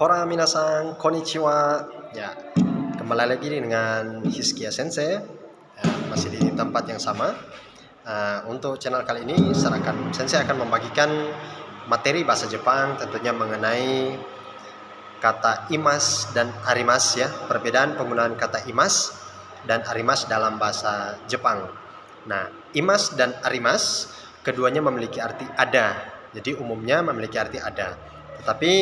Hora minasan, konnichiwa. Ya, kembali lagi dengan Hiskia Sensei. Masih di tempat yang sama. Untuk channel kali ini, Sensei akan membagikan materi bahasa Jepang tentunya mengenai kata imas dan arimas ya. Perbedaan penggunaan kata imas dan arimas dalam bahasa Jepang. Nah, imas dan arimas keduanya memiliki arti ada. Jadi umumnya memiliki arti ada. Tetapi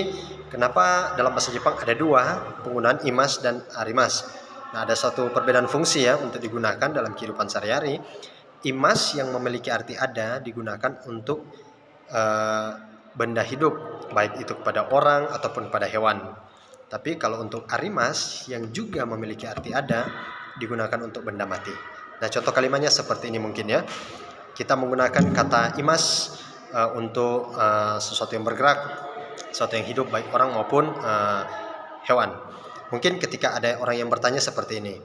kenapa dalam bahasa Jepang ada dua penggunaan imas dan arimas? Nah, ada satu perbedaan fungsi ya untuk digunakan dalam kehidupan sehari-hari. Imas yang memiliki arti ada digunakan untuk benda hidup, baik itu kepada orang ataupun pada hewan. Tapi kalau untuk arimas yang juga memiliki arti ada digunakan untuk benda mati. Nah, contoh kalimatnya seperti ini mungkin ya. Kita menggunakan kata imas untuk sesuatu yang bergerak, sesuatu yang hidup baik orang maupun hewan. Mungkin ketika ada orang yang bertanya seperti ini,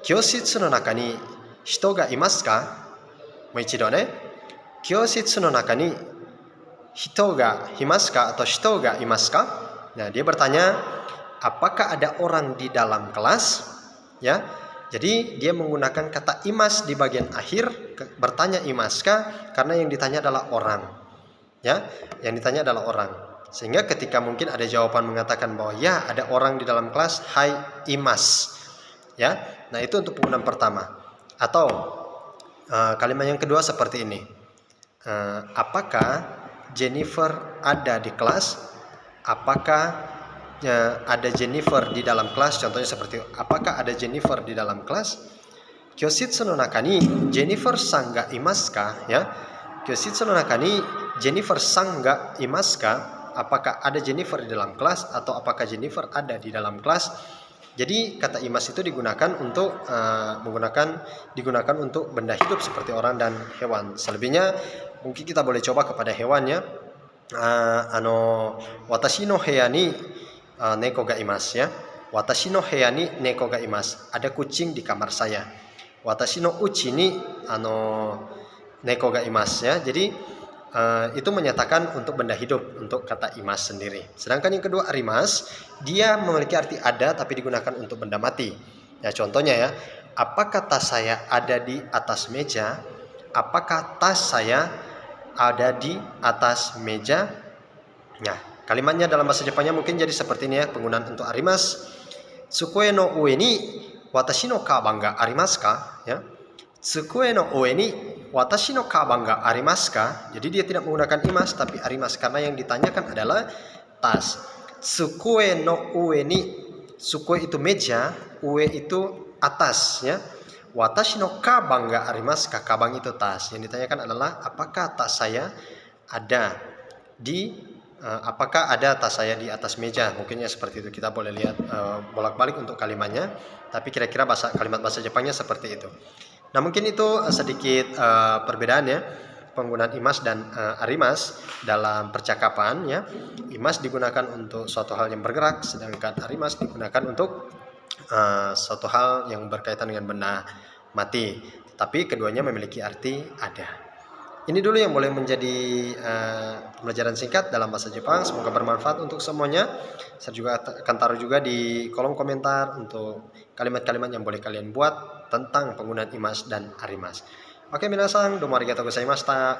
Kyoshitsu no naka ni hito ga imasu ka? Moichido ne. Kyoshitsu no naka ni hito ga imasu ka atau hito ga imasu ka? Nah, dia bertanya, apakah ada orang di dalam kelas? Ya. Jadi dia menggunakan kata imas di bagian akhir, bertanya imaska karena yang ditanya adalah orang. Ya, yang ditanya adalah orang. Sehingga ketika mungkin ada jawaban mengatakan bahwa ya ada orang di dalam kelas, hai imas. Ya. Nah, itu untuk penggunaan pertama. Atau kalimat yang kedua seperti ini. Apakah Jennifer ada di kelas? Apakah ada Jennifer di dalam kelas? Contohnya seperti apakah ada Jennifer di dalam kelas? Kyoshitsu no naka ni Jennifer san ga imasu ka? Ya. Kyoshitsu no naka ni Jennifer san ga imasu ka? Apakah ada Jennifer di dalam kelas atau apakah Jennifer ada di dalam kelas? Jadi kata imas itu digunakan untuk digunakan untuk benda hidup seperti orang dan hewan. Selebihnya mungkin kita boleh coba kepada hewan ya. Watashi no heya ni neko ga imasu ya. Watashi no heya ni neko ga imasu. Ada kucing di kamar saya. Watashi no uchi ni neko ga imasu ya. Jadi itu menyatakan untuk benda hidup, untuk kata imas sendiri. Sedangkan yang kedua arimas, dia memiliki arti ada tapi digunakan untuk benda mati. Ya, contohnya ya, apakah tas saya ada di atas meja? Apakah tas saya ada di atas meja? Nah, kalimatnya dalam bahasa Jepangnya mungkin jadi seperti ini ya, penggunaan untuk arimas. Tsukue no ue ni watashi no kaban ga arimasu ka? Ya. Tsukue no ue ni watashi no kaban ga arimasu ka? Jadi dia tidak menggunakan imas tapi arimas karena yang ditanyakan adalah tas. Tsukue no ue ni, tsukue itu meja, ue itu atas ya. Watashi no kaban ga arimasu ka? Kaban itu tas. Yang ditanyakan adalah apakah tas saya ada di apakah ada tas saya di atas meja? Mungkinnya seperti itu. Kita boleh lihat bolak-balik untuk kalimatnya. Tapi kira-kira kalimat bahasa Jepangnya seperti itu. Nah, mungkin itu sedikit perbedaan ya, penggunaan imas dan arimas dalam percakapan ya. Imas digunakan untuk suatu hal yang bergerak, sedangkan arimas digunakan untuk suatu hal yang berkaitan dengan benda mati. Tapi keduanya memiliki arti ada. Ini dulu yang boleh menjadi pembelajaran singkat dalam bahasa Jepang. Semoga bermanfaat untuk semuanya. Saya juga akan taruh juga di kolom komentar untuk kalimat-kalimat yang boleh kalian buat tentang penggunaan imas dan arimas. Oke, minasan, domo arigatou gozaimashita.